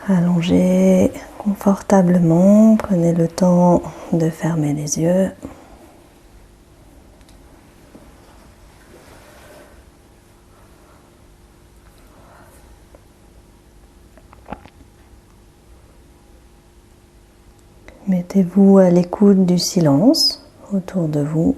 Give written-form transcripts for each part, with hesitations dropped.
Allongez confortablement, prenez le temps de fermer les yeux. Mettez-vous à l'écoute du silence autour de vous.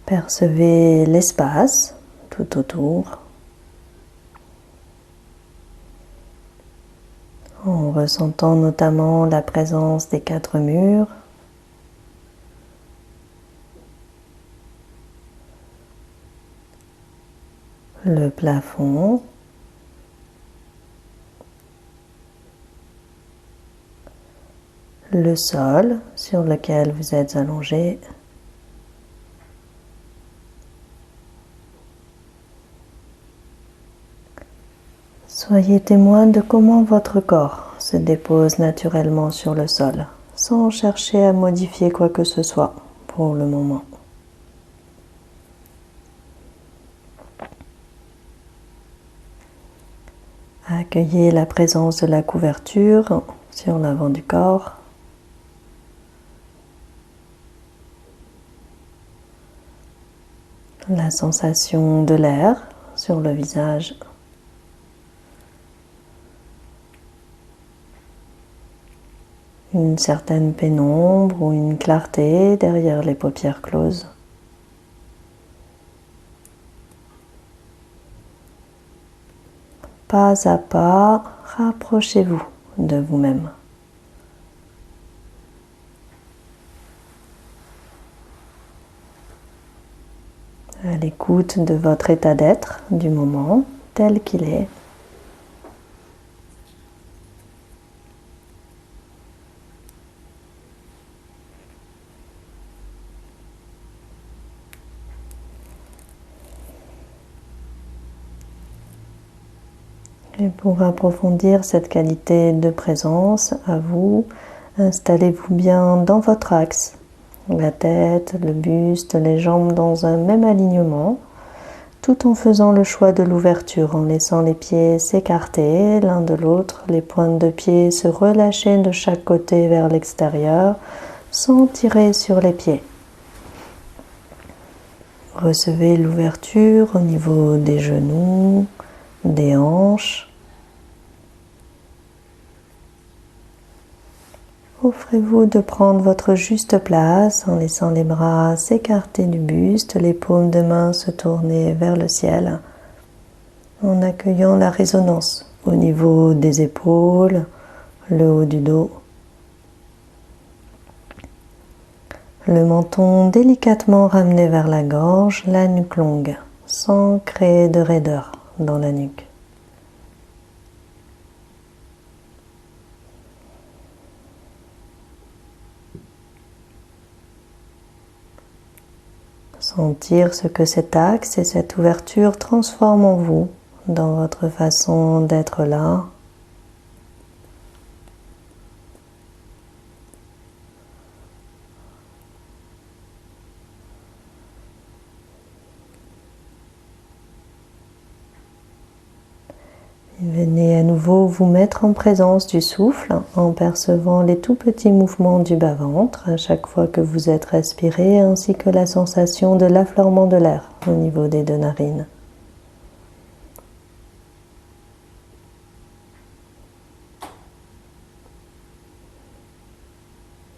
Percevez l'espace tout autour en ressentant notamment la présence des 4 murs, le plafond, le sol sur lequel vous êtes allongé. Soyez témoin de comment votre corps se dépose naturellement sur le sol, sans chercher à modifier quoi que ce soit pour le moment. Accueillez la présence de la couverture sur l'avant du corps. La sensation de l'air sur le visage. Une certaine pénombre ou une clarté derrière les paupières closes. Pas à pas, rapprochez-vous de vous-même. À l'écoute de votre état d'être du moment tel qu'il est. Et pour approfondir cette qualité de présence à vous, installez-vous bien dans votre axe. La tête, le buste, les jambes dans un même alignement, tout en faisant le choix de l'ouverture, en laissant les pieds s'écarter l'un de l'autre, les pointes de pied se relâcher de chaque côté vers l'extérieur, sans tirer sur les pieds. Recevez l'ouverture au niveau des genoux, des hanches. Offrez-vous de prendre votre juste place en laissant les bras s'écarter du buste, les paumes de main se tourner vers le ciel, en accueillant la résonance au niveau des épaules, le haut du dos. Le menton délicatement ramené vers la gorge, la nuque longue, sans créer de raideur dans la nuque. Sentir ce que cet axe et cette ouverture transforment en vous, dans votre façon d'être là. Venez à nouveau vous mettre en présence du souffle en percevant les tout petits mouvements du bas-ventre à chaque fois que vous êtes respiré, ainsi que la sensation de l'affleurement de l'air au niveau des 2 narines.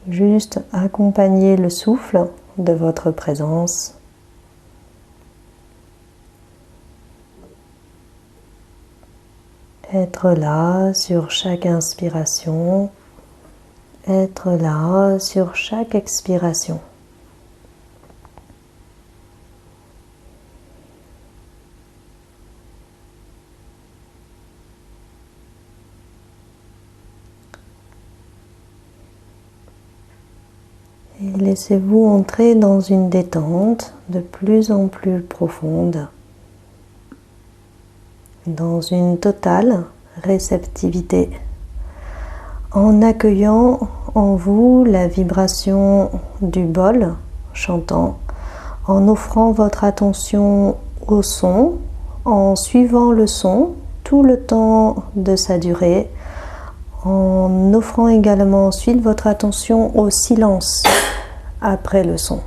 Juste accompagnez le souffle de votre présence. Être là sur chaque inspiration, être là sur chaque expiration. Et laissez-vous entrer dans une détente de plus en plus profonde, dans une totale réceptivité, en accueillant en vous la vibration du bol chantant, en offrant votre attention au son, en suivant le son tout le temps de sa durée, en offrant également ensuite votre attention au silence après le son.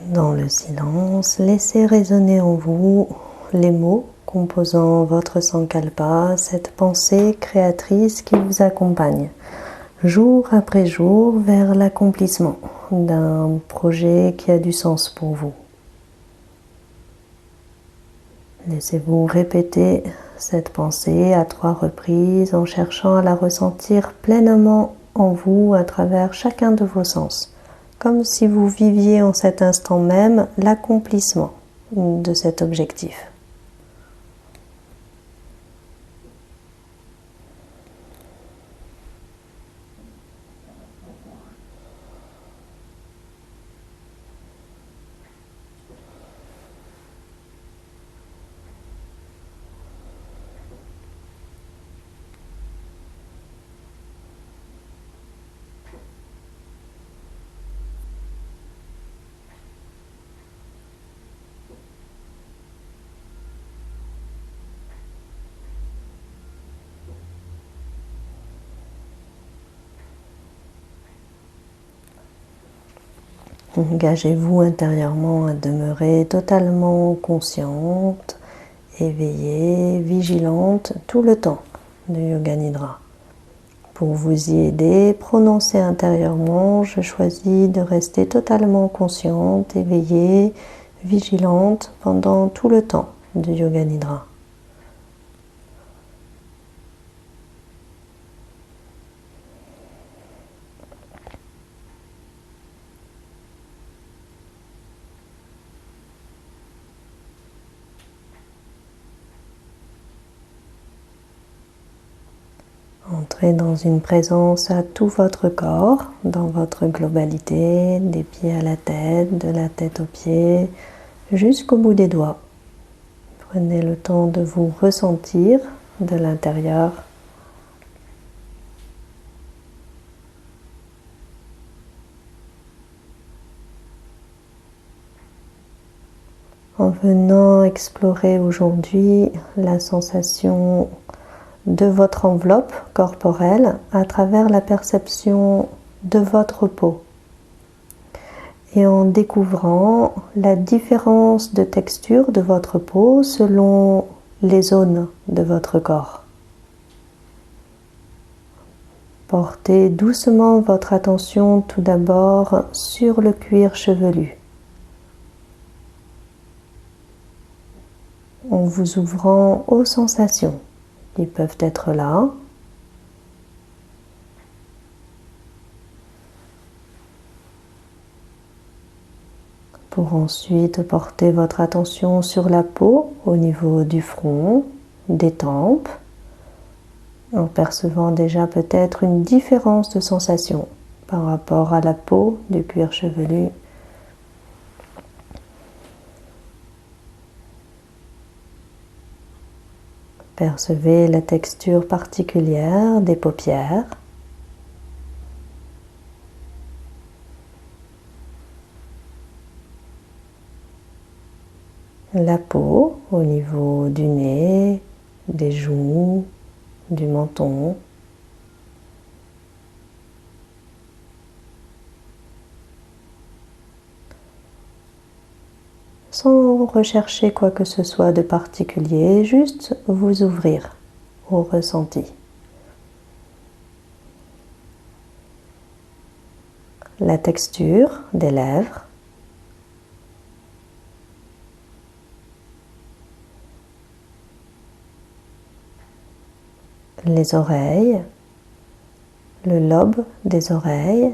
Dans le silence, laissez résonner en vous les mots composant votre sankalpa, cette pensée créatrice qui vous accompagne jour après jour vers l'accomplissement d'un projet qui a du sens pour vous. Laissez-vous répéter cette pensée à 3 reprises en cherchant à la ressentir pleinement en vous à travers chacun de vos sens, comme si vous viviez en cet instant même l'accomplissement de cet objectif. Engagez-vous intérieurement à demeurer totalement consciente, éveillée, vigilante tout le temps de Yoga Nidra. Pour vous y aider, prononcez intérieurement « Je choisis de rester totalement consciente, éveillée, vigilante pendant tout le temps de Yoga Nidra ». Entrez dans une présence à tout votre corps, dans votre globalité, des pieds à la tête, de la tête aux pieds, jusqu'au bout des doigts. Prenez le temps de vous ressentir de l'intérieur. En venant explorer aujourd'hui la sensation de votre enveloppe corporelle à travers la perception de votre peau et en découvrant la différence de texture de votre peau selon les zones de votre corps. Portez doucement votre attention tout d'abord sur le cuir chevelu, en vous ouvrant aux sensations qui peuvent être là. Pour ensuite porter votre attention sur la peau au niveau du front, des tempes, en percevant déjà peut-être une différence de sensation par rapport à la peau du cuir chevelu. Percevez la texture particulière des paupières. La peau au niveau du nez, des joues, du menton. Sans rechercher quoi que ce soit de particulier, juste vous ouvrir au ressenti. La texture des lèvres. Les oreilles, le lobe des oreilles.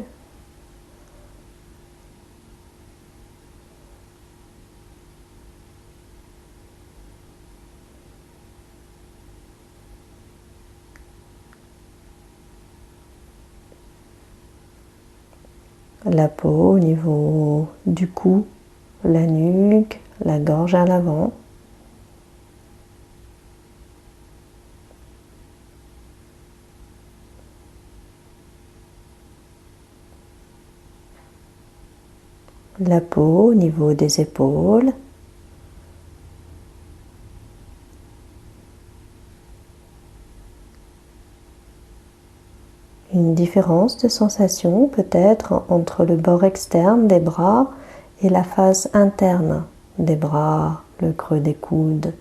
La peau au niveau du cou, la nuque, la gorge à l'avant. La peau au niveau des épaules. Une différence de sensation peut-être entre le bord externe des bras et la face interne des bras, le creux des coudes.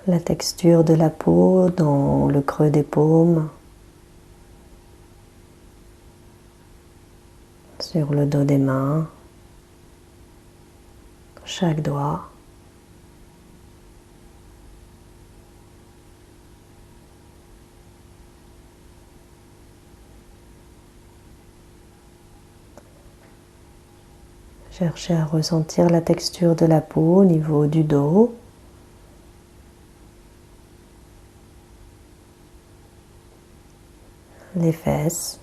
La texture de la peau dans le creux des paumes, sur le dos des mains. chaque doigt. Cherchez à ressentir la texture de la peau au niveau du dos. Les fesses.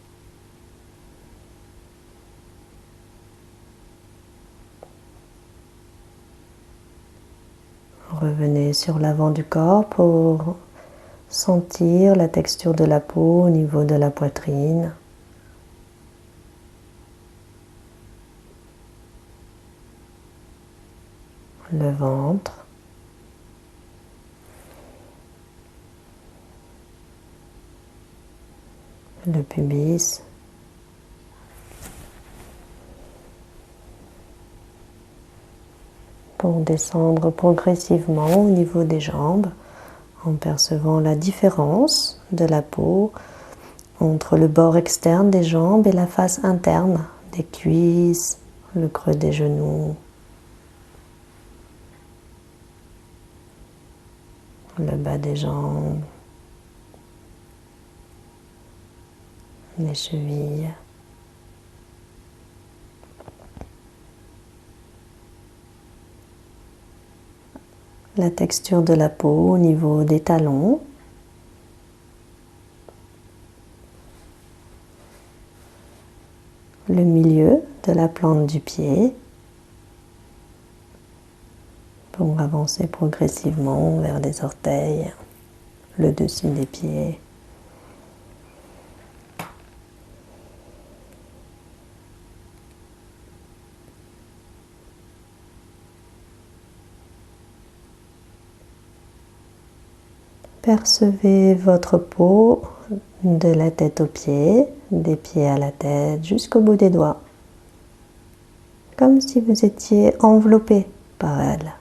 Revenez sur l'avant du corps pour sentir la texture de la peau au niveau de la poitrine. Le ventre. Le pubis. Pour descendre progressivement au niveau des jambes en percevant la différence de la peau entre le bord externe des jambes et la face interne des cuisses, le creux des genoux, le bas des jambes, les chevilles. La texture de la peau au niveau des talons. Le milieu de la plante du pied. Pour avancer progressivement vers les orteils, le dessus des pieds. Percevez votre peau de la tête aux pieds, des pieds à la tête, jusqu'au bout des doigts. Comme si vous étiez enveloppé par elle.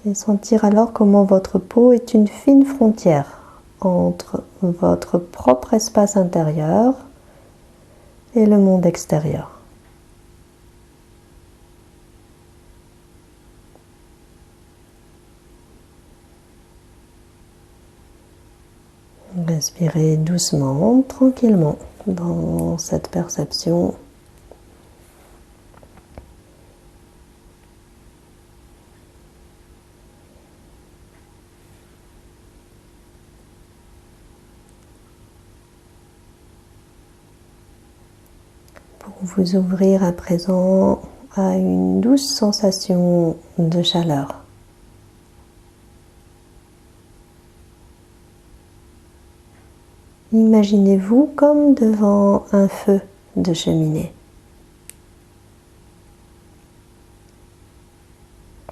Et sentir alors comment votre peau est une fine frontière entre votre propre espace intérieur et le monde extérieur. Respirez doucement, tranquillement dans cette perception. Pour vous ouvrir à présent à une douce sensation de chaleur. Imaginez-vous comme devant un feu de cheminée.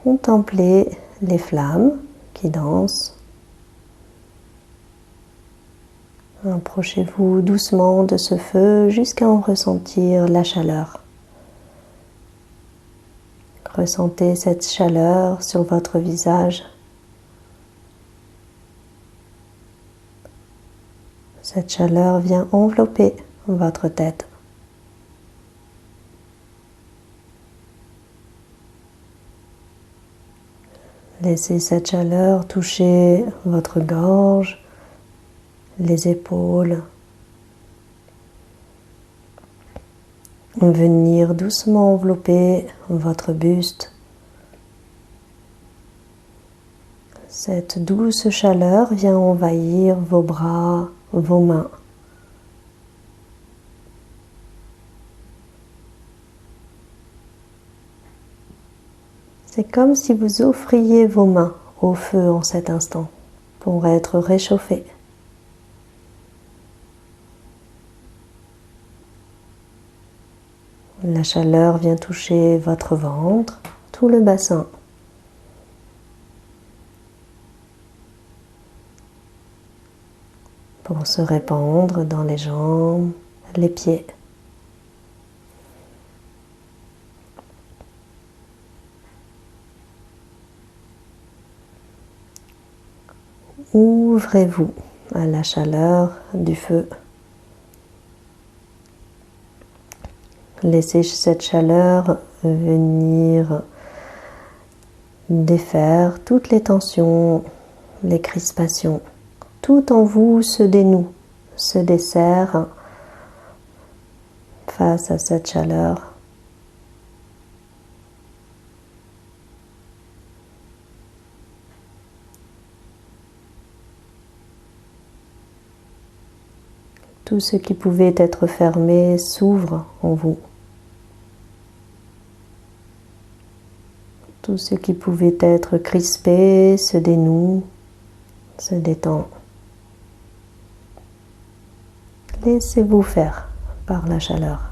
Contemplez les flammes qui dansent. Approchez-vous doucement de ce feu jusqu'à en ressentir la chaleur. Ressentez cette chaleur sur votre visage. Cette chaleur vient envelopper votre tête. Laissez cette chaleur toucher votre gorge, les épaules. Venir doucement envelopper votre buste. Cette douce chaleur vient envahir vos bras, vos mains. C'est comme si vous offriez vos mains au feu en cet instant pour être réchauffés. La chaleur vient toucher votre ventre, tout le bassin. Pour se répandre dans les jambes, les pieds. Ouvrez-vous à la chaleur du feu. Laissez cette chaleur venir défaire toutes les tensions, les crispations. Tout en vous se dénoue, se desserre face à cette chaleur. Tout ce qui pouvait être fermé s'ouvre en vous. Tout ce qui pouvait être crispé se dénoue, se détend. Laissez-vous faire par la chaleur.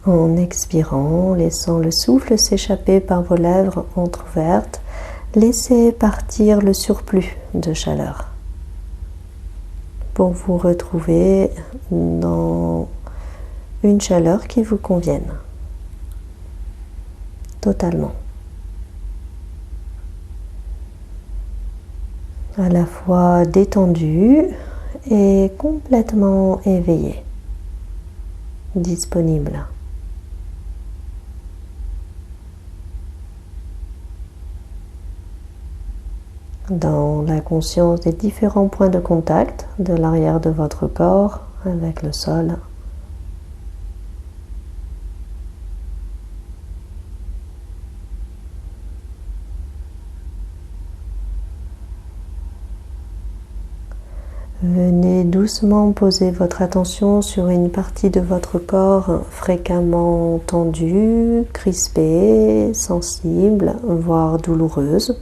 En expirant, laissant le souffle s'échapper par vos lèvres entrouvertes, laissez partir le surplus de chaleur pour vous retrouver dans une chaleur qui vous convienne totalement. À la fois détendu et complètement éveillé, disponible. Dans la conscience des différents points de contact de l'arrière de votre corps avec le sol. Venez doucement poser votre attention sur une partie de votre corps fréquemment tendue, crispée, sensible, voire douloureuse.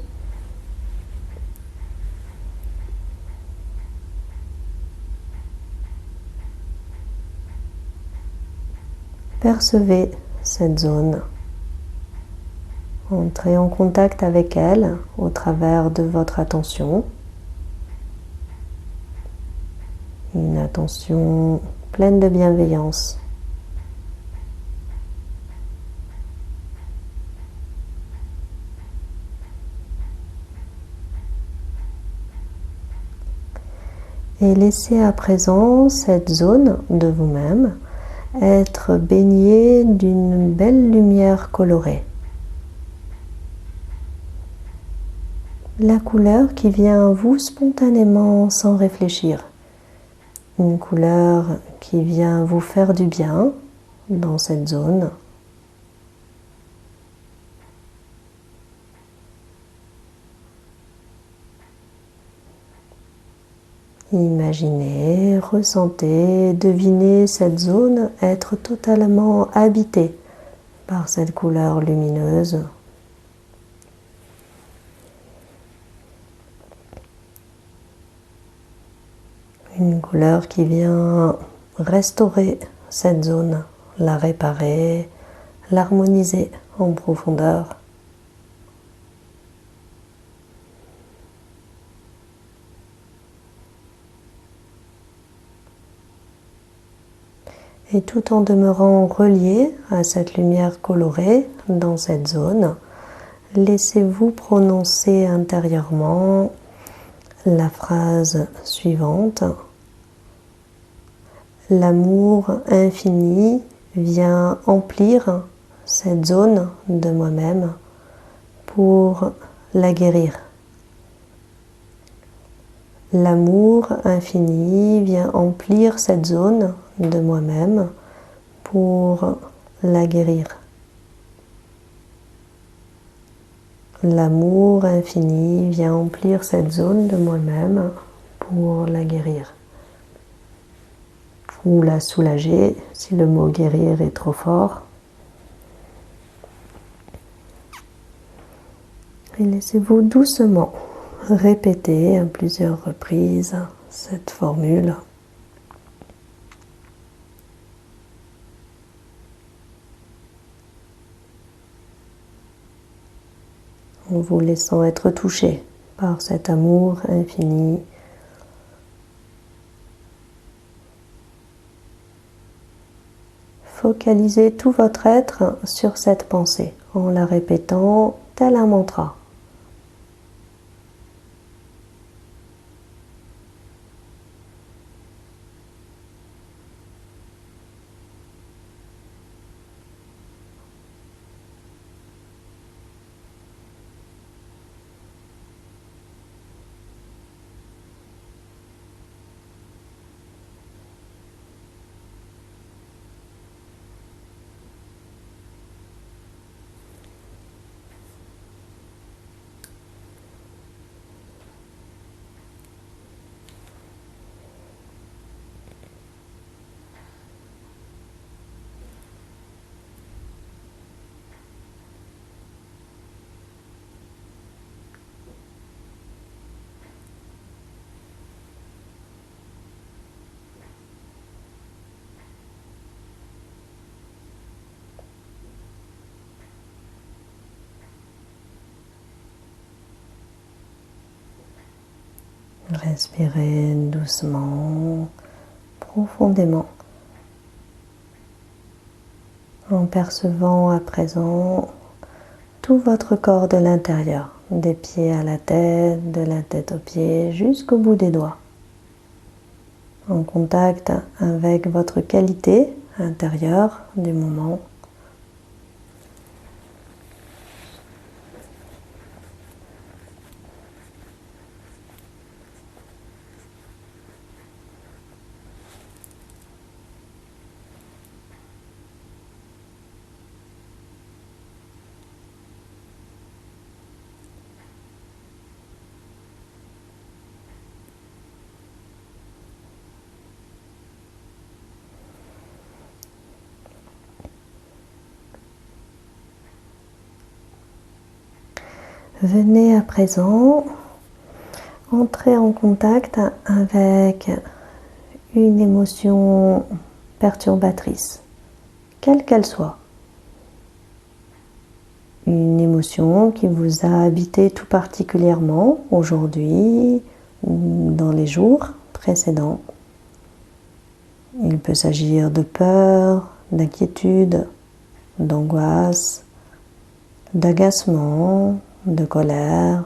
Percevez cette zone. Entrez en contact avec elle au travers de votre attention. Une attention pleine de bienveillance. Et laissez à présent cette zone de vous-même être baignée d'une belle lumière colorée. La couleur qui vient à vous spontanément sans réfléchir. Une couleur qui vient vous faire du bien dans cette zone. Imaginez, ressentez, devinez cette zone être totalement habitée par cette couleur lumineuse. Une couleur qui vient restaurer cette zone, la réparer, l'harmoniser en profondeur. Et tout en demeurant relié à cette lumière colorée dans cette zone, laissez-vous prononcer intérieurement la phrase suivante. L'amour infini vient emplir cette zone de moi-même pour la guérir. L'amour infini vient emplir cette zone de moi-même pour la guérir. L'amour infini vient emplir cette zone de moi-même pour la guérir. Ou la soulager si le mot guérir est trop fort. Et laissez-vous doucement répéter à plusieurs reprises cette formule. en vous laissant être touché par cet amour infini. Focalisez tout votre être sur cette pensée en la répétant tel un mantra. Respirez doucement, profondément, en percevant à présent tout votre corps de l'intérieur, des pieds à la tête, de la tête aux pieds, jusqu'au bout des doigts, en contact avec votre qualité intérieure du moment. Venez à présent entrer en contact avec une émotion perturbatrice, quelle qu'elle soit. Une émotion qui vous a habité tout particulièrement aujourd'hui ou dans les jours précédents. Il peut s'agir de peur, d'inquiétude, d'angoisse, d'agacement, de colère,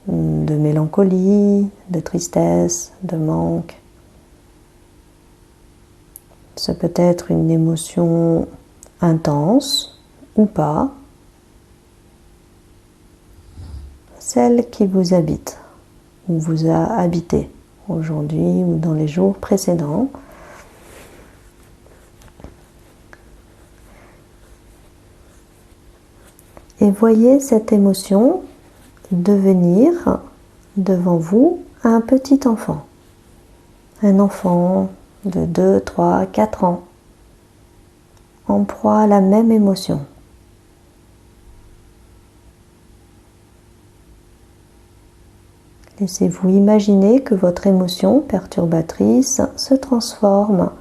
de mélancolie, de tristesse, de manque. Ça peut être une émotion intense ou pas, celle qui vous habite ou vous a habité aujourd'hui ou dans les jours précédents. Et voyez cette émotion devenir devant vous un petit enfant. Un enfant de 2, 3, 4 ans, en proie à la même émotion. Laissez-vous imaginer que votre émotion perturbatrice se transforme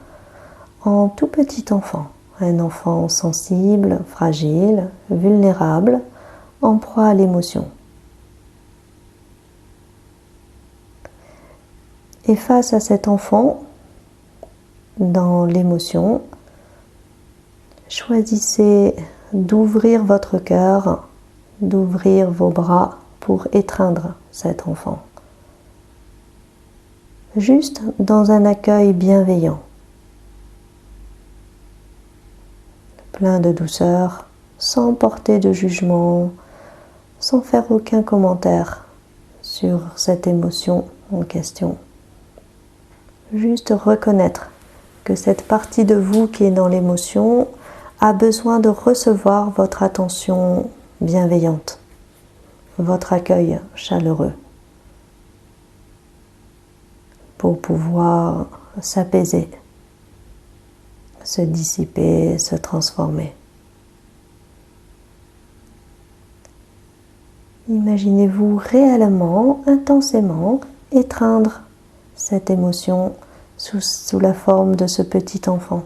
en tout petit enfant. Un enfant sensible, fragile, vulnérable, en proie à l'émotion. Et face à cet enfant, dans l'émotion, choisissez d'ouvrir votre cœur, d'ouvrir vos bras pour étreindre cet enfant. Juste dans un accueil bienveillant. Plein de douceur, sans porter de jugement, sans faire aucun commentaire sur cette émotion en question. Juste reconnaître que cette partie de vous qui est dans l'émotion a besoin de recevoir votre attention bienveillante, votre accueil chaleureux, pour pouvoir s'apaiser, se dissiper, se transformer. Imaginez-vous réellement, intensément, étreindre cette émotion sous la forme de ce petit enfant.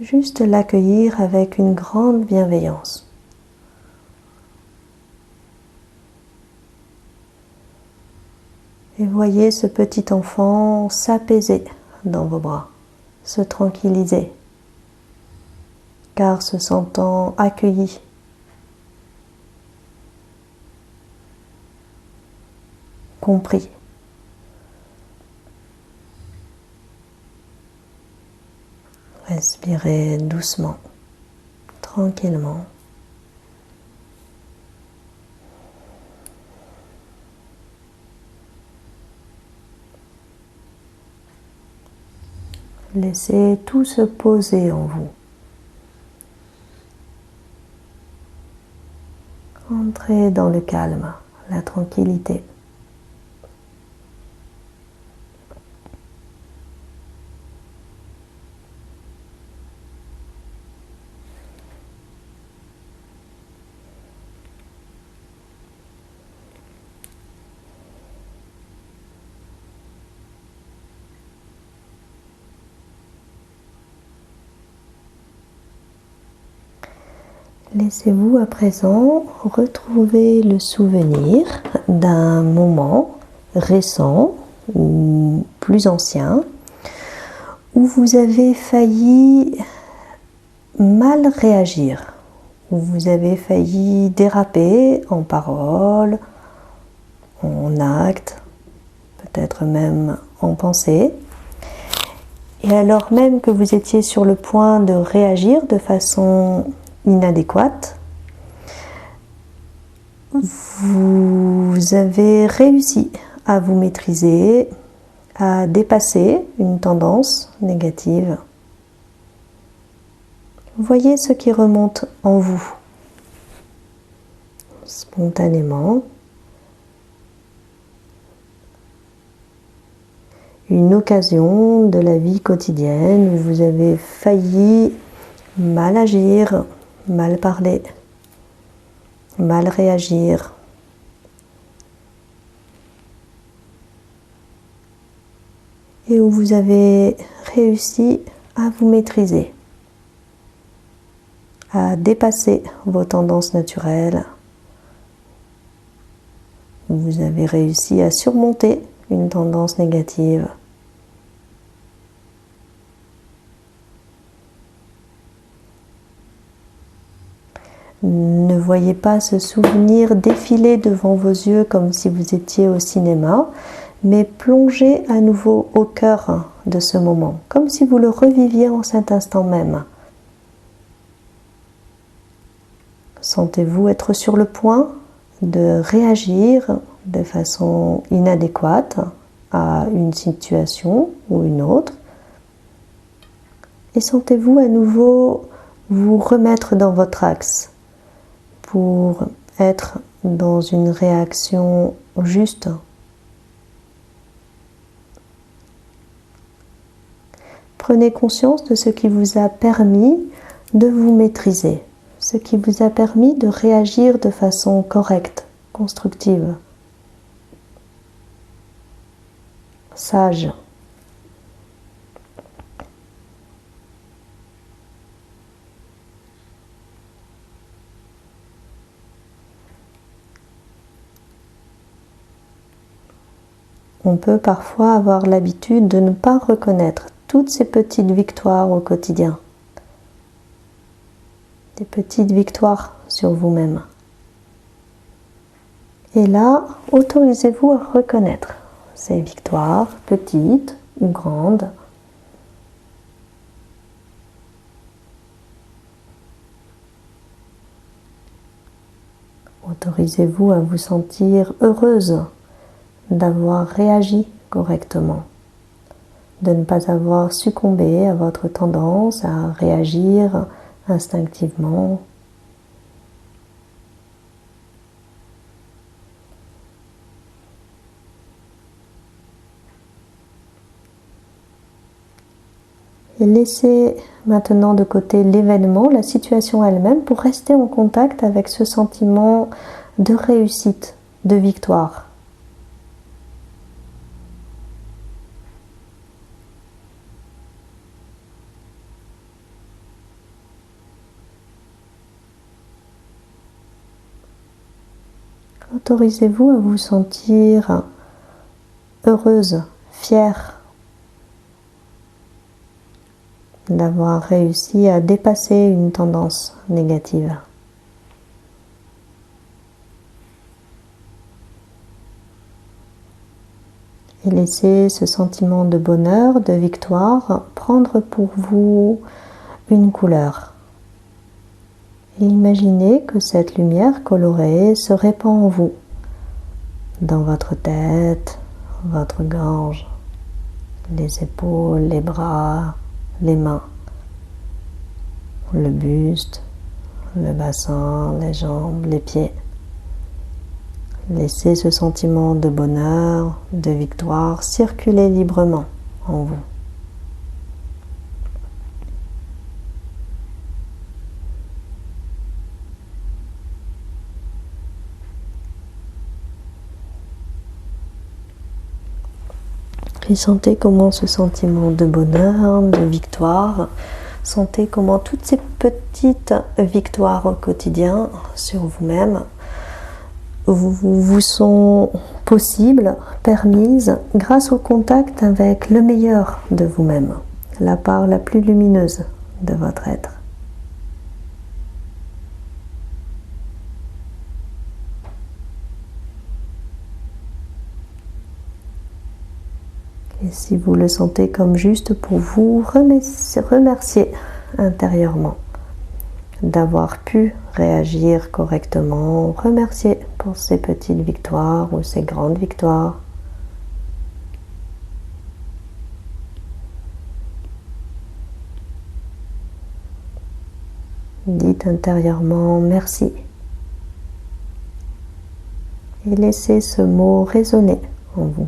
Juste l'accueillir avec une grande bienveillance. Et voyez ce petit enfant s'apaiser dans vos bras, se tranquilliser, car se sentant accueilli. Compris. Respirez doucement, tranquillement. Laissez tout se poser en vous. Entrez dans le calme, la tranquillité. Laissez-vous à présent retrouver le souvenir d'un moment récent ou plus ancien où vous avez failli mal réagir, où vous avez failli déraper en paroles, en actes, peut-être même en pensée. Et alors même que vous étiez sur le point de réagir de façon inadéquate, vous avez réussi à vous maîtriser, à dépasser une tendance négative. Voyez ce qui remonte en vous, spontanément. Une occasion de la vie quotidienne où vous avez failli mal agir, mal parler, mal réagir. Et où vous avez réussi à vous maîtriser, à dépasser vos tendances naturelles. Vous avez réussi à surmonter une tendance négative. Ne voyez pas ce souvenir défiler devant vos yeux comme si vous étiez au cinéma, mais plongez à nouveau au cœur de ce moment, comme si vous le reviviez en cet instant même. Sentez-vous être sur le point de réagir de façon inadéquate à une situation ou une autre, et sentez-vous à nouveau vous remettre dans votre axe pour être dans une réaction juste. Prenez conscience de ce qui vous a permis de vous maîtriser, ce qui vous a permis de réagir de façon correcte, constructive, sage. On peut parfois avoir l'habitude de ne pas reconnaître toutes ces petites victoires au quotidien. Des petites victoires sur vous-même. Et là, autorisez-vous à reconnaître ces victoires, petites ou grandes. Autorisez-vous à vous sentir heureuse d'avoir réagi correctement, de ne pas avoir succombé à votre tendance à réagir instinctivement. Et laissez maintenant de côté l'événement, la situation elle-même, pour rester en contact avec ce sentiment de réussite, de victoire. Autorisez-vous à vous sentir heureuse, fière d'avoir réussi à dépasser une tendance négative. Et laissez ce sentiment de bonheur, de victoire, prendre pour vous une couleur. Et imaginez que cette lumière colorée se répand en vous, dans votre tête, votre gorge, les épaules, les bras, les mains, le buste, le bassin, les jambes, les pieds. Laissez ce sentiment de bonheur, de victoire circuler librement en vous. Et sentez comment ce sentiment de bonheur, de victoire, sentez comment toutes ces petites victoires au quotidien sur vous-même vous sont possibles, permises, grâce au contact avec le meilleur de vous-même, la part la plus lumineuse de votre être. Et si vous le sentez comme juste pour vous, remerciez intérieurement d'avoir pu réagir correctement. Remerciez pour ces petites victoires ou ces grandes victoires. Dites intérieurement merci. Et laissez ce mot résonner en vous.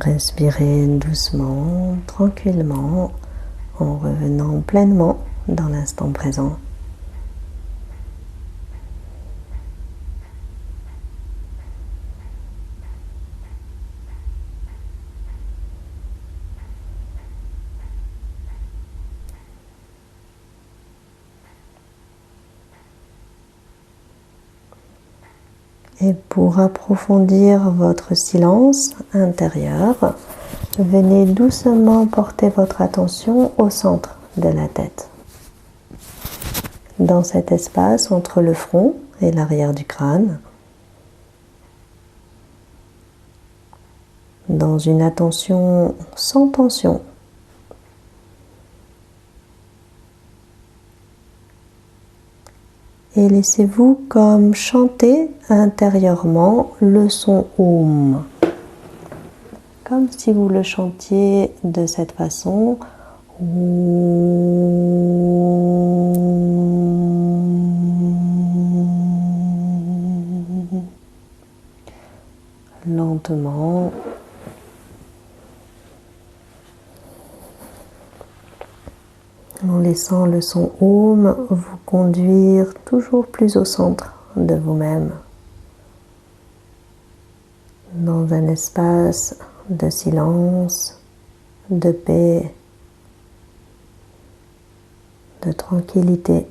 Respirez doucement, tranquillement, en revenant pleinement dans l'instant présent. Et pour approfondir votre silence intérieur, venez doucement porter votre attention au centre de la tête. Dans cet espace entre le front et l'arrière du crâne, dans une attention sans tension. Et laissez-vous comme chanter intérieurement le son Om. Comme si vous le chantiez de cette façon. Lentement. En laissant le son Om vous conduire toujours plus au centre de vous-même, dans un espace de silence, de paix, de tranquillité.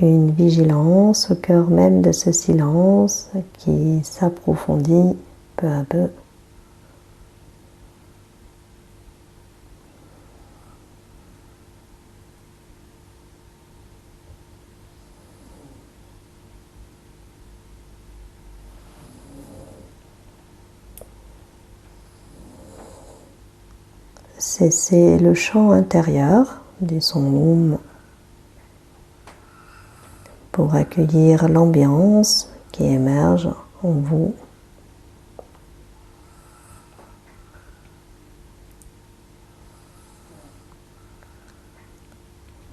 une vigilance au cœur même de ce silence qui s'approfondit peu à peu. Cessez le chant intérieur du son Om pour accueillir l'ambiance qui émerge en vous.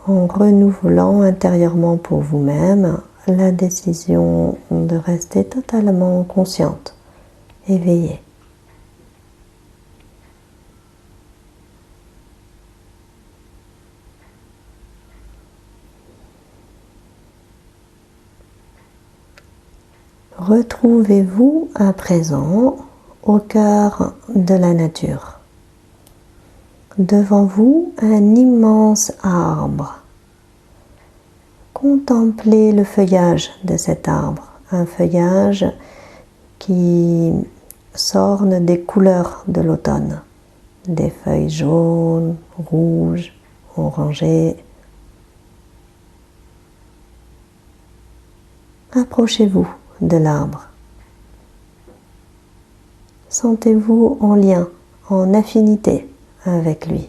En renouvelant intérieurement pour vous-même la décision de rester totalement consciente, éveillée. Retrouvez-vous à présent au cœur de la nature. Devant vous, un immense arbre. Contemplez le feuillage de cet arbre, un feuillage qui s'orne des couleurs de l'automne, des feuilles jaunes, rouges, orangées. Approchez-vous de l'arbre. Sentez-vous en lien, en affinité avec lui.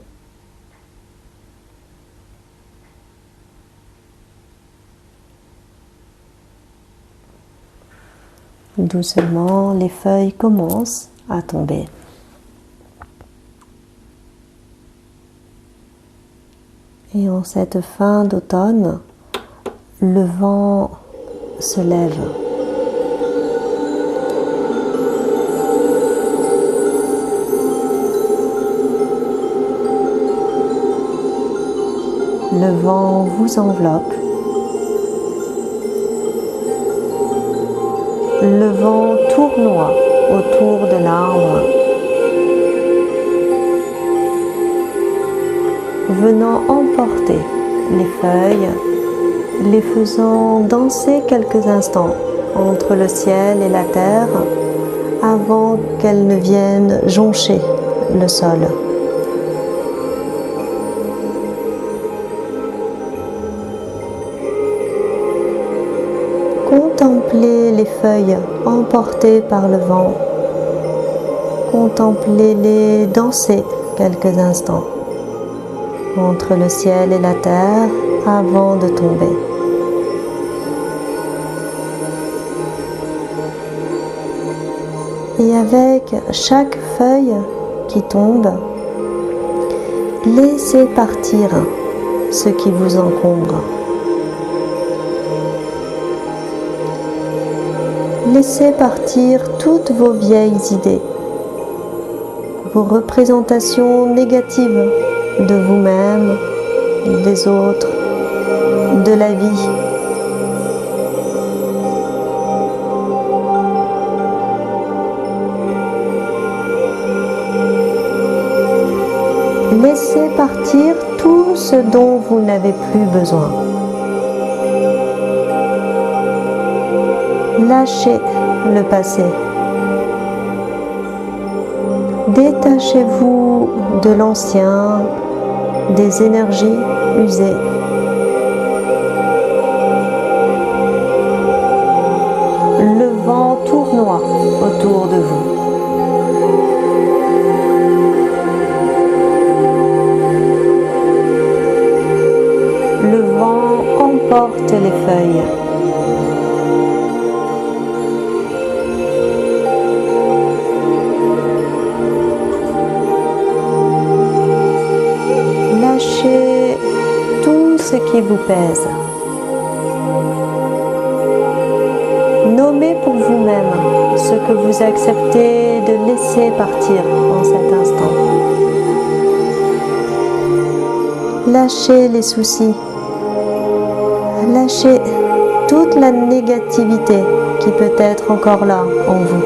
Doucement, les feuilles commencent à tomber. Et en cette fin d'automne, le vent se lève. Le vent vous enveloppe. Le vent tournoie autour de l'arbre, venant emporter les feuilles, les faisant danser quelques instants entre le ciel et la terre avant qu'elles ne viennent joncher le sol. Contemplez les feuilles emportées par le vent. Contemplez-les danser quelques instants entre le ciel et la terre avant de tomber. Et avec chaque feuille qui tombe, laissez partir ce qui vous encombre. Laissez partir toutes vos vieilles idées, vos représentations négatives de vous-même, des autres, de la vie. Laissez partir tout ce dont vous n'avez plus besoin. Lâchez le passé. Détachez-vous de l'ancien, des énergies usées. Le vent tournoie autour de vous. Le vent emporte les feuilles. Lâchez tout ce qui vous pèse. Nommez pour vous-même ce que vous acceptez de laisser partir en cet instant. Lâchez les soucis. Lâchez toute la négativité qui peut être encore là en vous.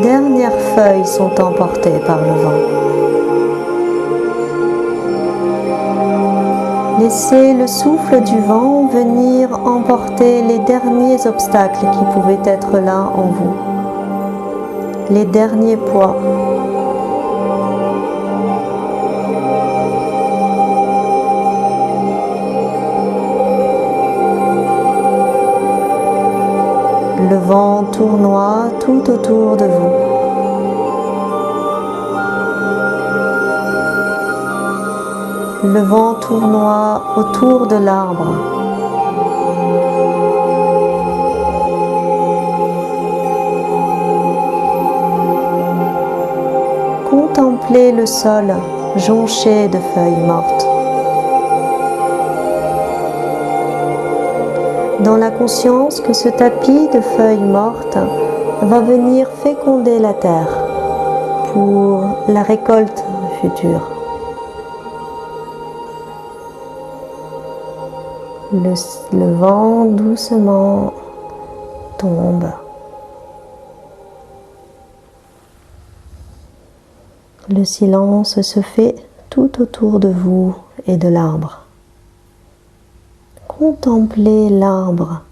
dernières feuilles sont emportées par le vent. Laissez le souffle du vent venir emporter les derniers obstacles qui pouvaient être là en vous, les derniers poids. Le vent tournoie tout autour de vous. Le vent tournoie autour de l'arbre. Contemplez le sol jonché de feuilles mortes. Dans la conscience que ce tapis de feuilles mortes va venir féconder la terre pour la récolte future. Le vent doucement tombe. Le silence se fait tout autour de vous et de l'arbre. Contemplez l'arbre.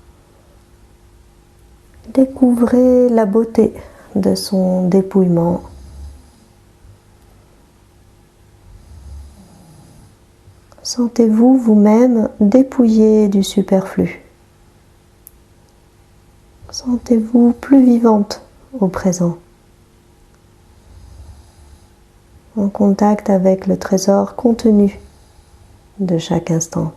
Découvrez la beauté de son dépouillement. Sentez-vous vous-même dépouillé du superflu. Sentez-vous plus vivante au présent, en contact avec le trésor contenu de chaque instant.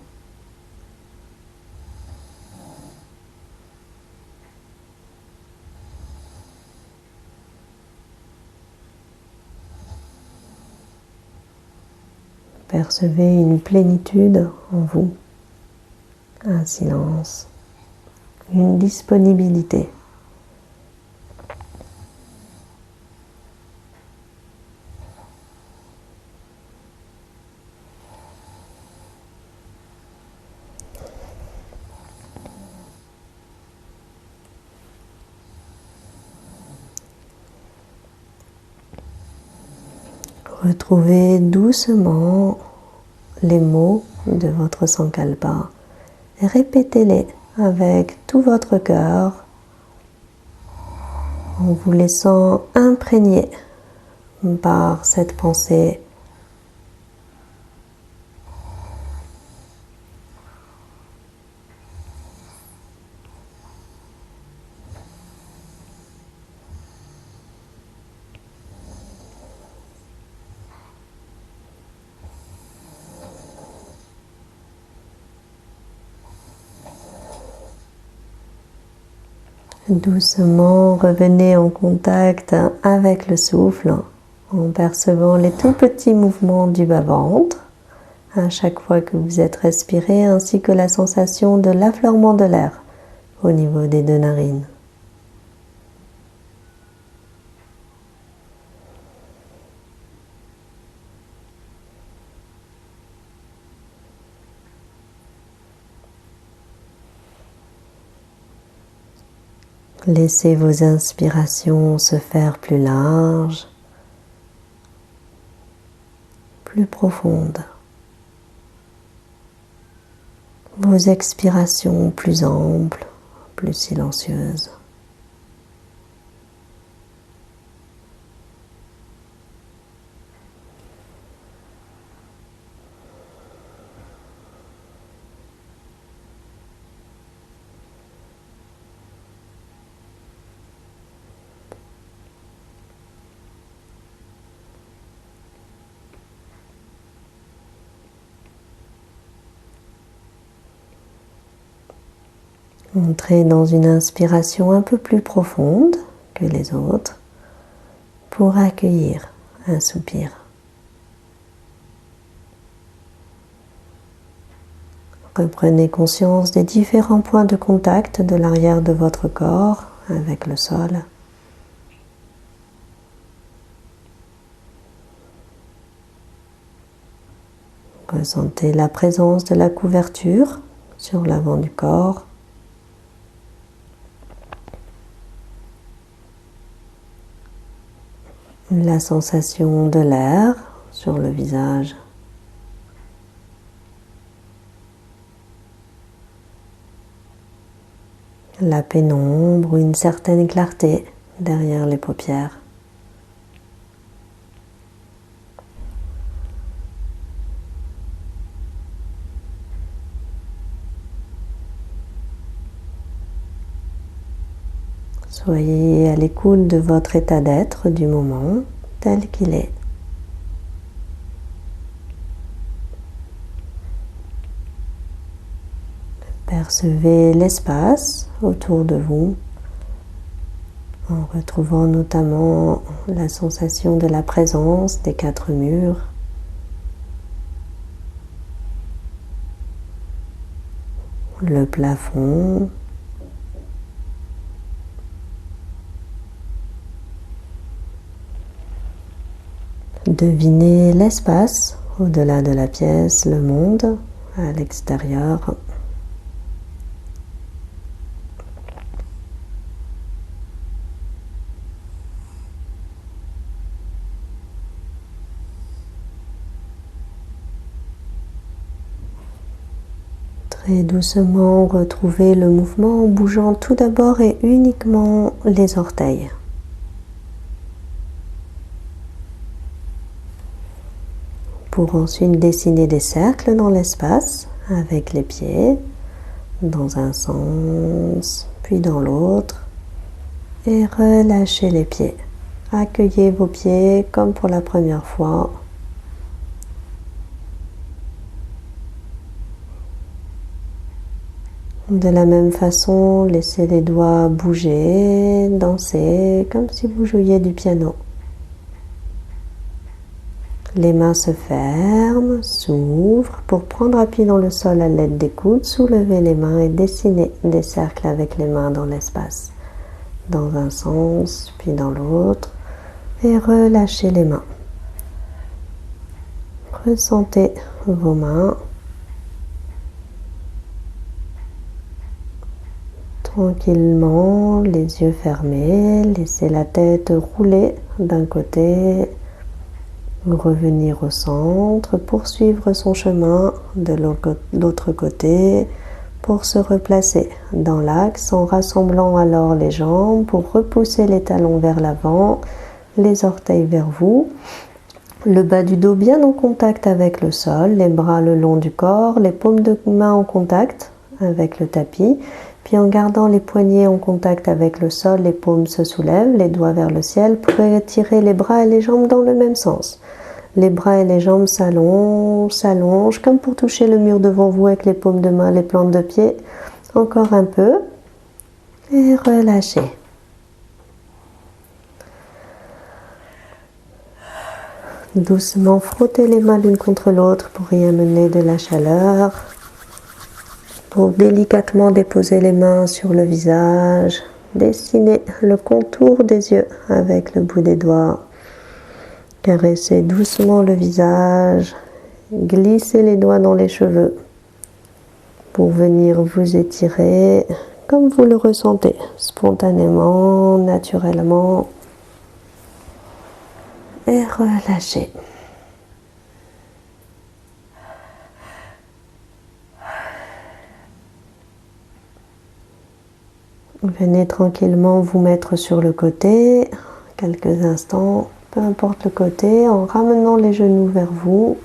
Percevez une plénitude en vous, un silence, une disponibilité. Retrouvez doucement les mots de votre Sankalpa et répétez-les avec tout votre cœur en vous laissant imprégner par cette pensée. Doucement, revenez en contact avec le souffle en percevant les tout petits mouvements du bas-ventre à chaque fois que vous êtes respiré, ainsi que la sensation de l'affleurement de l'air au niveau des deux narines. Laissez vos inspirations se faire plus larges, plus profondes. Vos expirations plus amples, plus silencieuses. Entrez dans une inspiration un peu plus profonde que les autres pour accueillir un soupir. Reprenez conscience des différents points de contact de l'arrière de votre corps avec le sol. Ressentez la présence de la couverture sur l'avant du corps. La sensation de l'air sur le visage. La pénombre ou une certaine clarté derrière les paupières. Soyez à l'écoute de votre état d'être du moment tel qu'il est. Percevez l'espace autour de vous en retrouvant notamment la sensation de la présence des quatre murs. Le plafond. Devinez l'espace au-delà de la pièce, le monde à l'extérieur. Très doucement, retrouvez le mouvement en bougeant tout d'abord et uniquement les orteils. Pour ensuite dessiner des cercles dans l'espace avec les pieds, dans un sens, puis dans l'autre, et relâchez les pieds. Accueillez vos pieds comme pour la première fois. De la même façon, laissez les doigts bouger, danser, comme si vous jouiez du piano. Les mains se ferment, s'ouvrent pour prendre appui dans le sol à l'aide des coudes, soulevez les mains et dessinez des cercles avec les mains dans l'espace, dans un sens puis dans l'autre, et relâchez les mains. Ressentez vos mains. Tranquillement, les yeux fermés, laissez la tête rouler d'un côté, revenir au centre, poursuivre son chemin de l'autre côté pour se replacer dans l'axe en rassemblant alors les jambes pour repousser les talons vers l'avant, les orteils vers vous, le bas du dos bien en contact avec le sol, les bras le long du corps, les paumes de main en contact avec le tapis. Puis en gardant les poignets en contact avec le sol, les paumes se soulèvent, les doigts vers le ciel pour étirer les bras et les jambes dans le même sens. Les bras et les jambes s'allongent comme pour toucher le mur devant vous avec les paumes de main, les plantes de pied. Encore un peu. Et relâchez. Doucement frottez les mains l'une contre l'autre pour y amener de la chaleur. Pour délicatement déposer les mains sur le visage, dessinez le contour des yeux avec le bout des doigts. Caressez doucement le visage, glissez les doigts dans les cheveux pour venir vous étirer comme vous le ressentez, spontanément, naturellement. Et relâchez. Venez tranquillement vous mettre sur le côté, quelques instants, peu importe le côté, en ramenant les genoux vers vous,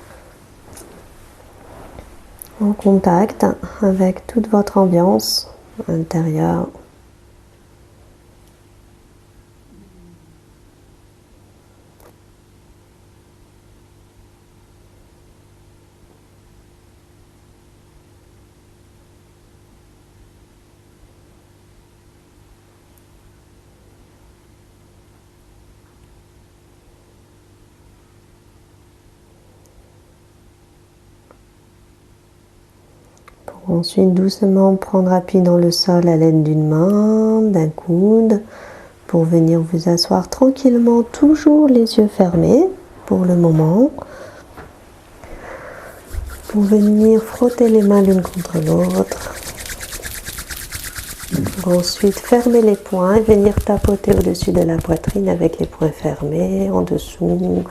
en contact avec toute votre ambiance intérieure. Ensuite, doucement prendre appui dans le sol à l'aide d'une main, d'un coude, pour venir vous asseoir tranquillement, toujours les yeux fermés pour le moment. Pour venir frotter les mains l'une contre l'autre. Pour ensuite fermer les poings et venir tapoter au-dessus de la poitrine avec les poings fermés, en dessous,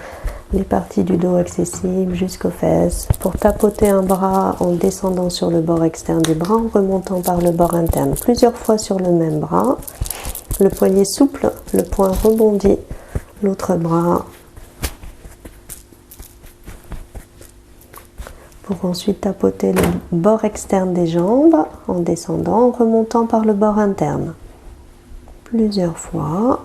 les parties du dos accessibles jusqu'aux fesses. Pour tapoter un bras en descendant sur le bord externe du bras, en remontant par le bord interne plusieurs fois sur le même bras. Le poignet souple, le poing rebondit, l'autre bras. Pour ensuite tapoter le bord externe des jambes en descendant, en remontant par le bord interne. Plusieurs fois.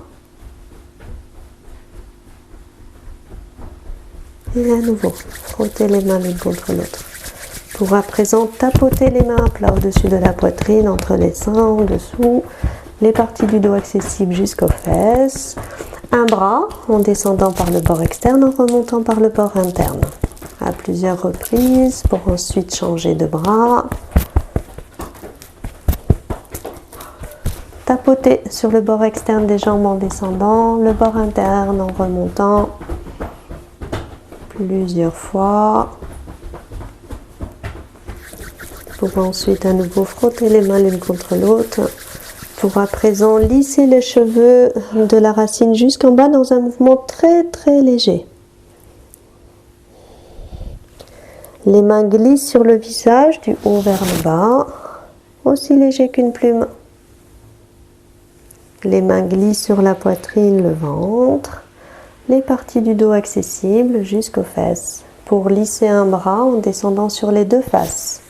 Et à nouveau, frotter les mains l'une contre l'autre. Pour à présent tapoter les mains à plat au-dessus de la poitrine, entre les seins, en dessous, les parties du dos accessibles jusqu'aux fesses. Un bras en descendant par le bord externe, en remontant par le bord interne. À plusieurs reprises pour ensuite changer de bras. Tapoter sur le bord externe des jambes en descendant, le bord interne en remontant plusieurs fois. Pour ensuite à nouveau frotter les mains l'une contre l'autre. Pour à présent lisser les cheveux de la racine jusqu'en bas dans un mouvement très très léger. Les mains glissent sur le visage du haut vers le bas, aussi léger qu'une plume. Les mains glissent sur la poitrine, le ventre, les parties du dos accessibles jusqu'aux fesses. Pour lisser un bras en descendant sur les deux faces.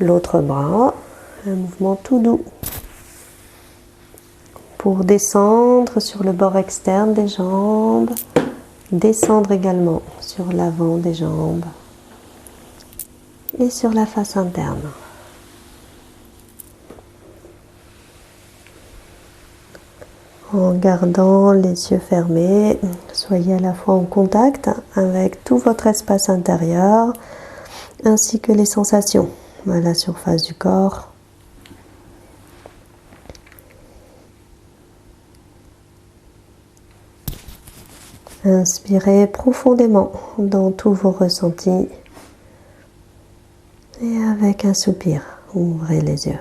L'autre bras, un mouvement tout doux. Pour descendre sur le bord externe des jambes, descendre également sur l'avant des jambes. Et sur la face interne. En gardant les yeux fermés, soyez à la fois en contact avec tout votre espace intérieur ainsi que les sensations à la surface du corps. Inspirez profondément dans tous vos ressentis. Et avec un soupir, ouvrez les yeux.